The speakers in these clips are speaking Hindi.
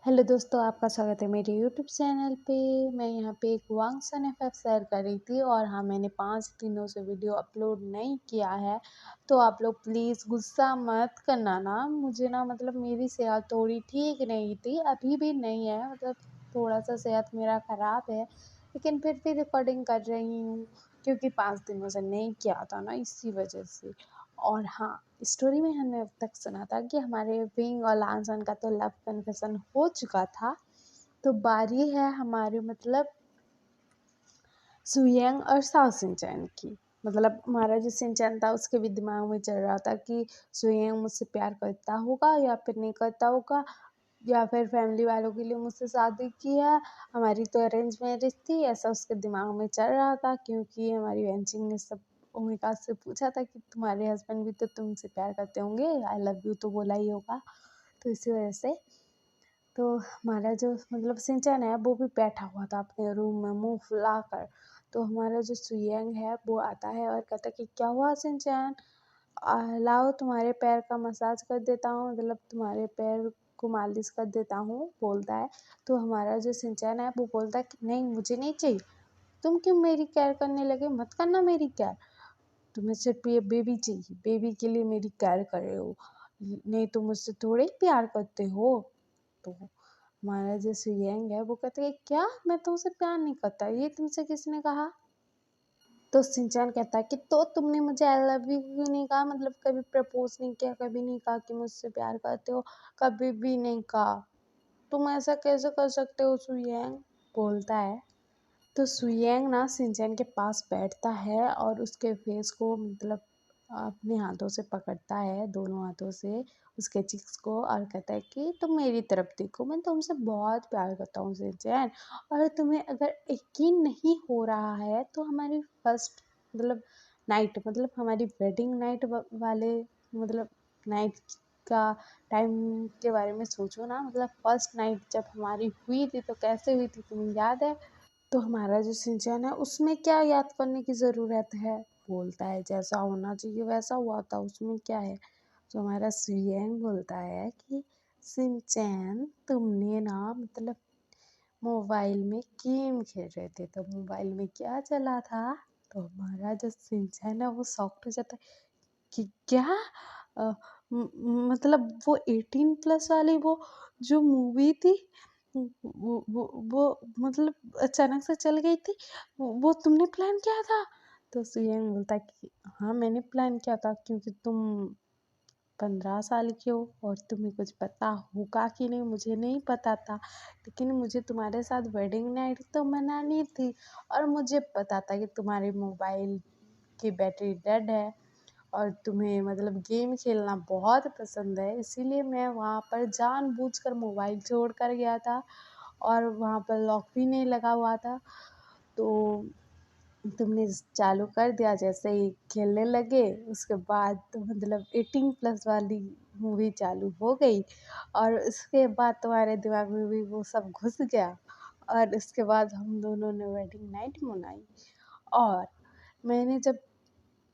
हेलो दोस्तों, आपका स्वागत है मेरे यूट्यूब चैनल पे। मैं यहाँ पे एक वांगसन एफएफ शेयर कर रही थी और हाँ, मैंने 5 दिनों से वीडियो अपलोड नहीं किया है। तो आप लोग प्लीज़ गुस्सा मत करना ना, मुझे ना मतलब मेरी सेहत थोड़ी ठीक नहीं थी, अभी भी नहीं है, मतलब थोड़ा-सा सेहत मेरा ख़राब है, लेकिन फिर भी रिकॉर्डिंग कर रही हूँ, क्योंकि 5 दिनों से नहीं किया था ना, इसी वजह से। और हाँ, स्टोरी में हमने अब तक सुना था कि हमारे विंग और लानसन का तो लव कन्फेशन हो चुका था। तो बारी है हमारे मतलब सुयंग और साओ सिंचैन की। मतलब हमारा जो सिंचैन था उसके भी दिमाग में चल रहा था कि सुयंग मुझसे प्यार करता होगा या फिर नहीं करता होगा, या फिर फैमिली वालों के लिए मुझसे शादी की है। हमारी तो अरेंज मैरिज थी, ऐसा उसके दिमाग में चल रहा था, क्योंकि हमारी वेंचिंग ने सब ओमिका से पूछा था कि तुम्हारे हस्बैंड भी तो तुमसे प्यार करते होंगे, आई लव यू तो बोला ही होगा। तो इसी वजह से तो हमारा जो मतलब सिंचन है वो भी बैठा हुआ था अपने रूम में मुंह फुलाकर। तो हमारा जो सुयंग है वो आता है और कहता है कि क्या हुआ सिंचन, लाओ तुम्हारे पैर का मसाज कर देता हूँ, मतलब तुम्हारे पैर को मालिश कर देता हूँ, बोलता है। तो हमारा जो सिंचन है वो बोलता है कि नहीं, मुझे नहीं चाहिए, तुम क्यों मेरी केयर करने लगे, मत करना मेरी केयर, तुम्हें सिर्फ ये बेबी चाहिए, बेबी के लिए मेरी केयर कर रहे हो, नहीं तो मुझसे थोड़े ही प्यार करते हो। तो हमारा जो सुयंग है वो कहते हैं क्या, मैं तुमसे प्यार नहीं करता, ये तुमसे किसने कहा। तो सिंचन कहता है कि तो तुमने मुझे आई लव यू क्यों नहीं कहा, मतलब कभी प्रपोज नहीं किया, कभी नहीं कहा कि मुझसे प्यार करते हो, कभी भी नहीं कहा, तुम ऐसा कैसे कर सकते हो सुयंग, बोलता है। तो सुयंग ना सिंचन के पास बैठता है और उसके फेस को मतलब अपने हाथों से पकड़ता है, दोनों हाथों से उसके चिक्स को, और कहता है कि तुम मेरी तरफ देखो, मैं तुमसे बहुत प्यार करता हूँ सिंचन। और तुम्हें अगर यकीन नहीं हो रहा है तो हमारी फर्स्ट मतलब नाइट, मतलब हमारी वेडिंग नाइट वाले मतलब नाइट का टाइम के बारे में सोचो ना, मतलब फर्स्ट नाइट जब हमारी हुई थी तो कैसे हुई थी, तुम्हें याद है। तो हमारा जो सिंचन है उसमें क्या याद करने की ज़रूरत है, बोलता है जैसा होना चाहिए वैसा हुआ था, उसमें क्या है। तो हमारा सुयंग बोलता है कि सिंचन तुमने ना मतलब मोबाइल में गेम खेल रहे थे, तो मोबाइल में क्या चला था। तो हमारा जो सिंचन है वो शॉक्ड हो जाता है कि क्या, अ, मतलब वो 18 प्लस वाली वो जो मूवी थी, वो मतलब अचानक से चल गई थी, वो तुमने प्लान किया था। तो सुयंग बोलता है कि हाँ, मैंने प्लान किया था, क्योंकि तुम 15 साल की हो और तुम्हें कुछ पता होगा कि नहीं मुझे नहीं पता था, लेकिन मुझे तुम्हारे साथ वेडिंग नाइट तो मनानी थी, और मुझे पता था कि तुम्हारे मोबाइल की बैटरी डेड है और तुम्हें मतलब गेम खेलना बहुत पसंद है, इसीलिए मैं वहाँ पर जानबूझकर मोबाइल छोड़ कर गया था, और वहाँ पर लॉक भी नहीं लगा हुआ था। तो तुमने चालू कर दिया, जैसे ही खेलने लगे उसके बाद तो मतलब 18 प्लस वाली मूवी चालू हो गई, और उसके बाद तुम्हारे दिमाग में भी वो सब घुस गया, और उसके बाद हम दोनों ने वेडिंग नाइट मनाई। और मैंने जब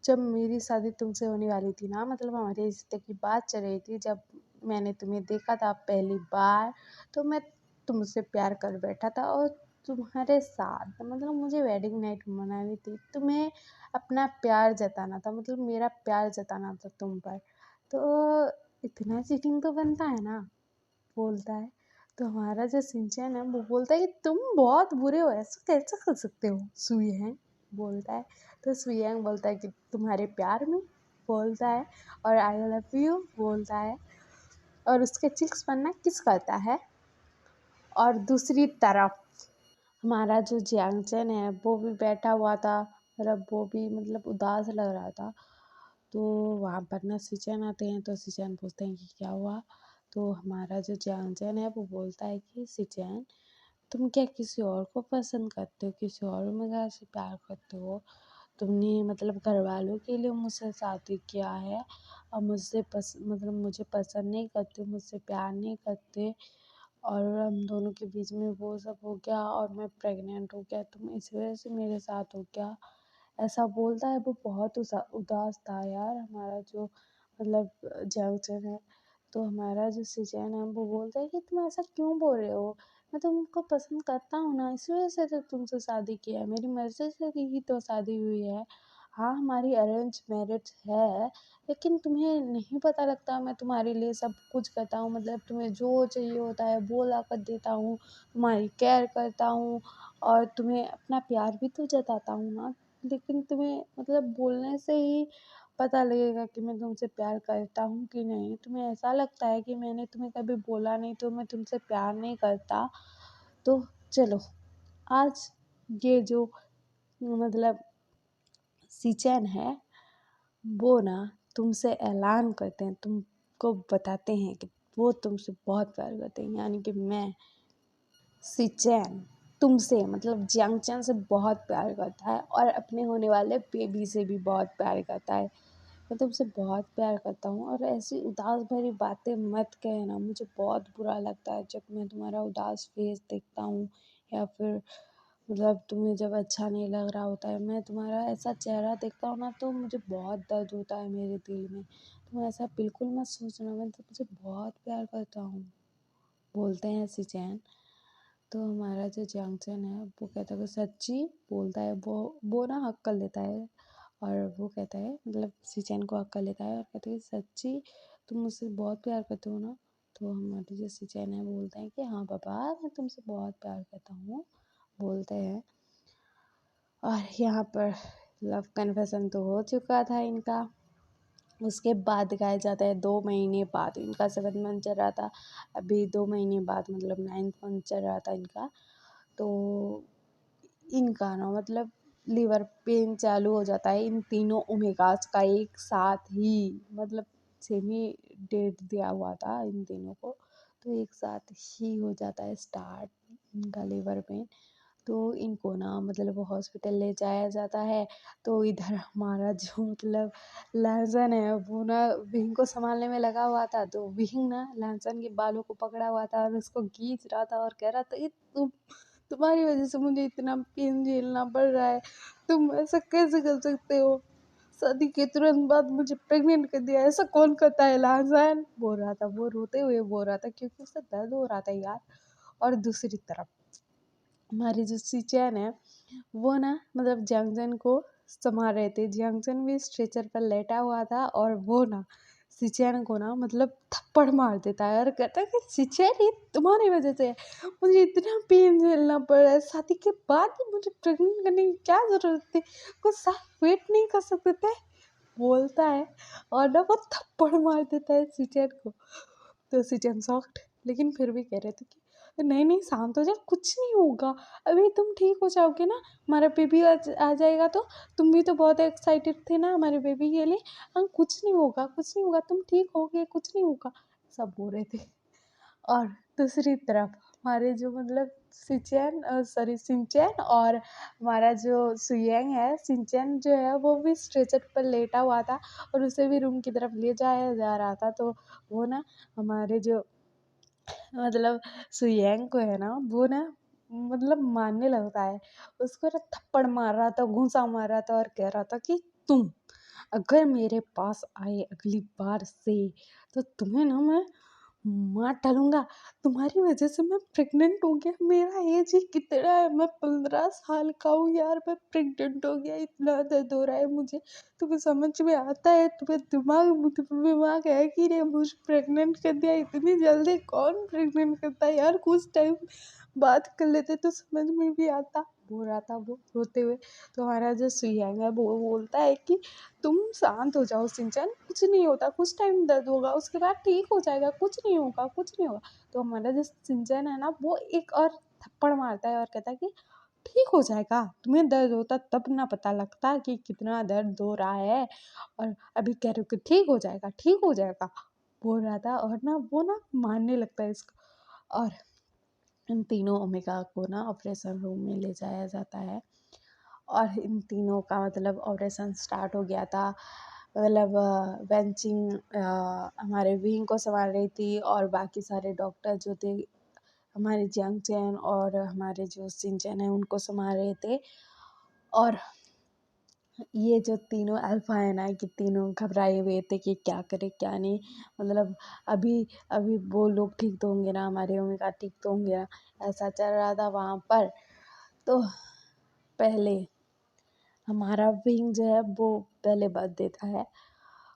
जब मेरी शादी तुमसे होने वाली थी ना, मतलब हमारे रिश्ते की बात चल रही थी, जब मैंने तुम्हें देखा था पहली बार, तो मैं तुमसे प्यार कर बैठा था, और तुम्हारे साथ मतलब मुझे वेडिंग नाइट मनानी थी, तुम्हें अपना प्यार जताना था, मतलब मेरा प्यार जताना था तुम पर। तो इतना चीटिंग तो बनता है ना, बोलता है। तो हमारा जो सिंचन है वो बोलता है कि तुम बहुत बुरे हो, ऐसा कैसे कर सकते हो सुयंग, बोलता है। तो सुयंग बोलता है कि तुम्हारे प्यार में, बोलता है, और आई लव यू, बोलता है, और उसके चिक्स पन्ना किस करता है। और दूसरी तरफ हमारा जो जियांगचन है वो भी बैठा हुआ था, मतलब वो भी मतलब उदास लग रहा था। तो वहाँ पर ना सिचन आते हैं, तो सिचन पूछते हैं कि क्या हुआ। तो हमारा जो जियांगचन है वो बोलता है कि सिचन, तुम क्या किसी और को पसंद करते हो, किसी और महिला से प्यार करते हो, तुमने मतलब घर वालों के लिए मुझसे शादी किया है, और मुझसे मतलब मुझे पसंद नहीं करते, मुझसे प्यार नहीं करते, और हम दोनों के बीच में वो सब हो गया और मैं प्रेग्नेंट हो गया, तुम इस वजह से मेरे साथ हो गया, ऐसा बोलता है। वो बहुत उदास था यार हमारा जो मतलब जयवचन है। तो हमारा जो सिचुएशन है वो बोलता है कि तुम ऐसा क्यों बोल रहे हो, मैं तुमको पसंद करता हूँ ना, इस वजह से तो तुमसे शादी किया है, मेरी मर्जी से ही तो शादी हुई है। हाँ हमारी अरेंज मैरिज है, लेकिन तुम्हें नहीं पता लगता मैं तुम्हारे लिए सब कुछ करता हूँ, मतलब तुम्हें जो चाहिए होता है वो ला कर देता हूँ, तुम्हारी केयर करता हूँ और तुम्हें अपना प्यार भी तो जताता हूँ ना। लेकिन तुम्हें मतलब बोलने से ही पता लगेगा कि मैं तुमसे प्यार करता हूँ कि नहीं। तुम्हें ऐसा लगता है कि मैंने तुम्हें कभी बोला नहीं तो मैं तुमसे प्यार नहीं करता। तो चलो आज ये जो मतलब सिचन है वो ना तुमसे ऐलान करते हैं, तुमको बताते हैं कि वो तुमसे बहुत प्यार करते हैं, यानी कि मैं सिचैन तुमसे मतलब जियांगचैन से बहुत प्यार करता है और अपने होने वाले बेबी से भी बहुत प्यार करता है। मैं तुमसे बहुत प्यार करता हूँ और ऐसी उदास भरी बातें मत कहना, मुझे बहुत बुरा लगता है जब मैं तुम्हारा उदास फेस देखता हूँ या फिर मतलब तुम्हें जब अच्छा नहीं लग रहा होता है, मैं तुम्हारा ऐसा चेहरा देखता हूँ ना तो मुझे बहुत दर्द होता है मेरे दिल में। तुम ऐसा बिल्कुल मत सोचना, मैं तुमसे बहुत प्यार करता हूँ, बोलते हैं सिचैन। तो हमारा जो जंक्शन है वो कहता है कि सच्ची बोलता है, वो ना हक कर लेता है और वो कहता है मतलब सिचैन को हक कर लेता है और कहता है सच्ची तुम मुझसे बहुत प्यार करते हो ना। तो हमारे जो सिचैन है बोलते हैं कि हाँ पापा मैं तुमसे बहुत प्यार करता हूँ, बोलते हैं। और यहाँ पर लव कन्फेशन तो हो चुका था इनका। उसके बाद दिखाया जाता है 2 महीने बाद, इनका 7 मंथ चल रहा था, अभी 2 महीने बाद मतलब 9th मंथ चल रहा था इनका। तो इनका ना मतलब लीवर पेन चालू हो जाता है इन तीनों ओमेगास का एक साथ ही, मतलब सेम ही डेट दिया हुआ था इन तीनों को, तो एक साथ ही हो जाता है स्टार्ट इनका लीवर पेन। तो इनको ना मतलब हॉस्पिटल ले जाया जाता है। तो इधर हमारा जो मतलब लहसुन है वो ना विंग को संभालने में लगा हुआ था, तो विंग ना लहसुन के बालों को पकड़ा हुआ था और उसको खींच रहा था और कह रहा था ये तुम्हारी वजह से मुझे इतना पेन झेलना पड़ रहा है, तुम ऐसा कैसे कर सकते हो, शादी के तुरंत बाद मुझे प्रेग्नेंट कर दिया, ऐसा कौन करता है लहसुन, बोल रहा था वो, रोते हुए बोल रहा था क्योंकि उससे दर्द हो रहा था यार। और दूसरी तरफ हमारी जो सिचैन है वो ना मतलब जंगजन को संभाल रहे थे, जंगजन भी स्ट्रेचर पर लेटा हुआ था और वो ना सिचैन को ना मतलब थप्पड़ मार देता है और कहता है कि सिचैन ये तुम्हारी वजह से है, मुझे इतना पेन झेलना पड़ रहा है, शादी के बाद भी मुझे प्रेग्नेंट करने की क्या जरूरत थी, कुछ साथ वेट नहीं कर सकते थे, बोलता है। और ना वो थप्पड़ मार देता है सिचैन को। तो सिचन सॉफ्ट लेकिन फिर भी कह रहे थे कि नहीं नहीं शांत हो जा, कुछ नहीं होगा, अभी तुम ठीक हो जाओगे ना, हमारा बेबी आ जाएगा तो तुम भी तो बहुत एक्साइटेड थे ना हमारे बेबी के लिए, हाँ कुछ नहीं होगा कुछ नहीं होगा, तुम ठीक होगे कुछ नहीं होगा, सब बोल रहे थे। और दूसरी तरफ हमारे जो मतलब सिंचैन और हमारा जो सुयंग है, सिंचैन जो है वो भी स्ट्रेचर पर लेटा हुआ था और उसे भी रूम की तरफ ले जाया जा रहा था। तो वो ना हमारे जो मतलब सुयंग को है ना वो ना मतलब मारने लगता है, उसको ना थप्पड़ मार रहा था, घूंसा मार रहा था और कह रहा था कि तुम अगर मेरे पास आए अगली बार से तो तुम्हें ना मैं मार डालूंगा, तुम्हारी वजह से मैं प्रेग्नेंट हो गया, मेरा एज ही कितना है, मैं 15 साल का हूँ यार, मैं प्रेग्नेंट हो गया, इतना दर्द हो रहा है मुझे, तुम्हें समझ में आता है, तुम्हें दिमाग है कि नहीं, मुझे प्रेग्नेंट कर दिया, इतनी जल्दी कौन प्रेग्नेंट करता है यार, कुछ टाइम बात कर लेते तो समझ में भी आता, बोल रहा था वो रोते हुए। तो हमारा जो सुयांग है वो बोलता है कि तुम शांत हो जाओ सिंचन, कुछ नहीं होता, कुछ टाइम दर्द होगा उसके बाद ठीक हो जाएगा, कुछ नहीं होगा कुछ नहीं होगा। तो हमारा जो सिंचन है ना वो एक और थप्पड़ मारता है और कहता है कि ठीक हो जाएगा, तुम्हें दर्द होता तब ना पता लगता कि कितना दर्द हो रहा है, और अभी कह रहे हो कि ठीक हो जाएगा ठीक हो जाएगा, बोल रहा था। और ना वो ना मारने लगता है इसको। और इन तीनों ओमेगा को ना ऑपरेशन रूम में ले जाया जाता है और इन तीनों का मतलब ऑपरेशन स्टार्ट हो गया था। मतलब बेंचिंग हमारे विंग को संभाल रही थी और बाकी सारे डॉक्टर जो थे हमारे जियांग चैन और हमारे जो सिंचन है उनको संभाल रहे थे। और ये जो तीनों अल्फा है ना, कि तीनों घबराए हुए थे कि क्या करे क्या नहीं। मतलब अभी अभी वो लोग ठीक तो होंगे ना, हमारे ओमेगा ठीक तो होंगे ना, ऐसा चल रहा था वहाँ पर। तो पहले हमारा विंग जो है वो पहले बर्थ देता है,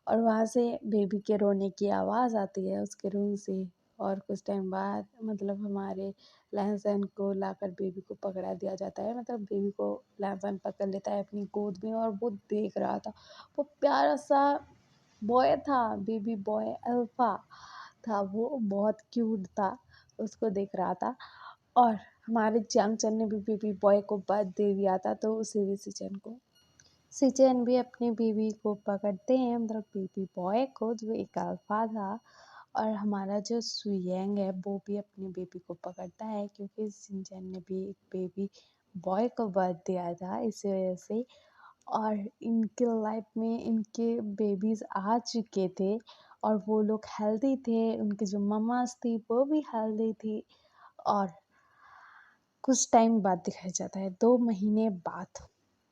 और वहाँ से बेबी के रोने की आवाज़ आती है उसके रूम से। और कुछ टाइम बाद मतलब हमारे लहसन को लाकर बेबी को पकड़ा दिया जाता है, मतलब बेबी को लहसन पकड़ लेता है अपनी गोद में, और वो देख रहा था। वो प्यारा सा बॉय था, बेबी बॉय अल्फा था, वो बहुत क्यूट था, उसको देख रहा था। और हमारे च्यांगचन ने भी बेबी बॉय को बर्थ दे दिया था, तो उसे भी सिचन को सिचन भी अपनी बीवी को पकड़ते हैं, मतलब बेबी बॉय को, जो एक अल्फा था। और हमारा जो सुयंग है वो भी अपनी बेबी को पकड़ता है, क्योंकि सिंचन ने भी एक बेबी बॉय को बर्थ दिया था, इसी वजह से। और इनके लाइफ में इनके बेबीज आ चुके थे, और वो लोग हेल्दी थे, उनकी जो ममास थी वो भी हेल्दी थी। और कुछ टाइम बाद दिखाया जाता है, 2 महीने बाद,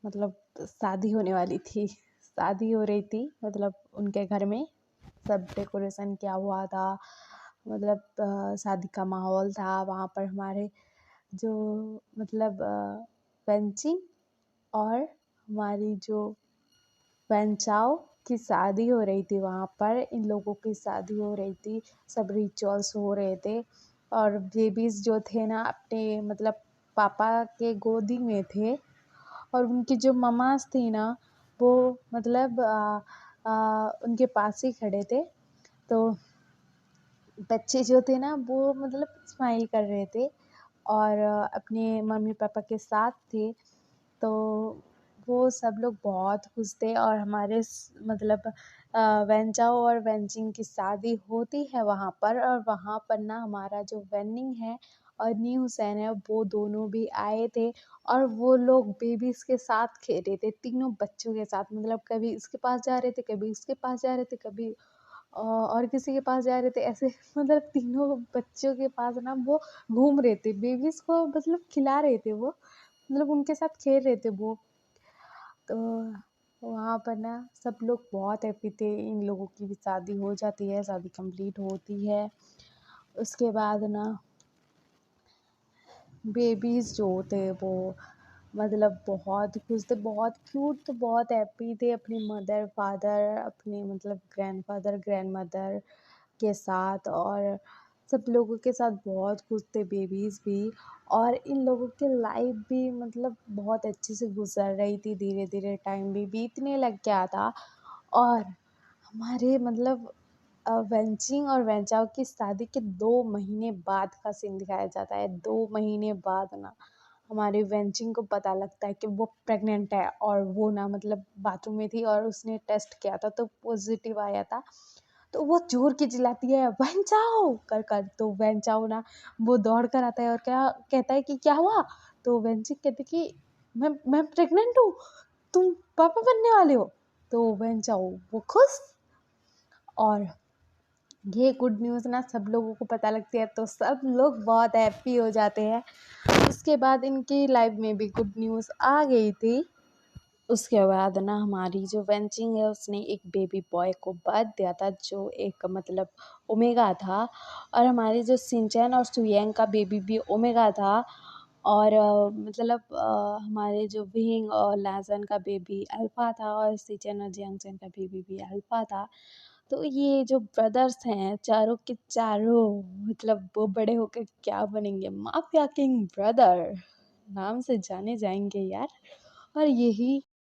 मतलब शादी होने वाली थी, शादी हो रही थी, मतलब उनके घर में सब डेकोरेशन किया हुआ था, मतलब शादी का माहौल था वहाँ पर। हमारे जो मतलब पेंचिंग और हमारी जो पेंचाओ की शादी हो रही थी वहाँ पर, इन लोगों की शादी हो रही थी, सब रिचुअल्स हो रहे थे। और बेबीज जो थे ना अपने मतलब पापा के गोदी में थे, और उनकी जो ममास थी ना वो मतलब उनके पास ही खड़े थे। तो बच्चे जो थे ना वो मतलब स्माइल कर रहे थे, और अपने मम्मी पापा के साथ थे। तो वो सब लोग बहुत खुश थे, और हमारे मतलब वेंचाओ और वेंचिंग की शादी होती है वहाँ पर। और वहाँ पर ना हमारा जो वेन्निंग है और न्यू सैन है वो दोनों भी आए थे, और वो लोग बेबीज के साथ खेल रहे थे, तीनों बच्चों के साथ, मतलब कभी इसके पास जा रहे थे, कभी उसके पास जा रहे थे, कभी और किसी के पास जा रहे थे, ऐसे मतलब तीनों बच्चों के पास ना वो घूम रहे थे, बेबीज को मतलब खिला रहे थे वो, मतलब उनके साथ खेल रहे थे वो। तो वहाँ पर ना सब लोग बहुत हैप्पी थे, इन लोगों की भी शादी हो जाती है, शादी कंप्लीट होती है। उसके बाद ना बेबीज जो थे वो मतलब बहुत खुश थे, बहुत क्यूट थे, बहुत हैप्पी थे अपनी मदर फादर, अपने मतलब ग्रैंडफादर ग्रैंड मदर के साथ, और सब लोगों के साथ बहुत खुश थे बेबीज़ भी। और इन लोगों की लाइफ भी मतलब बहुत अच्छे से गुजर रही थी, धीरे धीरे टाइम भी बीतने लग गया था। और हमारे मतलब वेंचिंग और वेंचाओ की शादी के 2 महीने बाद का सीन दिखाया जाता है। 2 महीने बाद ना हमारी वेंचिंग को पता लगता है कि वो प्रेग्नेंट है, और वो ना मतलब बाथरूम में थी और उसने टेस्ट किया था तो पॉजिटिव आया था। तो वो जोर की चिल्लाती है वेंचाओ कर कर, तो वेंचाओ ना वो दौड़ कर आता है और क्या कहता है कि क्या हुआ। तो वेंचिंग कहती कि मैं प्रेग्नेंट हूँ, तुम पापा बनने वाले हो। तो वेंचाओ वो खुश, और ये गुड न्यूज़ ना सब लोगों को पता लगती है तो सब लोग बहुत हैप्पी हो जाते हैं। उसके बाद इनकी लाइफ में भी गुड न्यूज़ आ गई थी। उसके बाद ना हमारी जो वेंचिंग है उसने एक बेबी बॉय को बर्थ दिया था, जो एक मतलब ओमेगा था। और हमारे जो सिंचन और सुयंग का बेबी भी ओमेगा था। और मतलब हमारे जो विंग और लाजन का बेबी अल्फा था, और सिचन और जियांगचन का बेबी भी अल्फा था। तो ये जो ब्रदर्स हैं चारों के चारों, मतलब वो बड़े होकर क्या बनेंगे, माफिया किंग ब्रदर नाम से जाने जाएंगे यार। और यही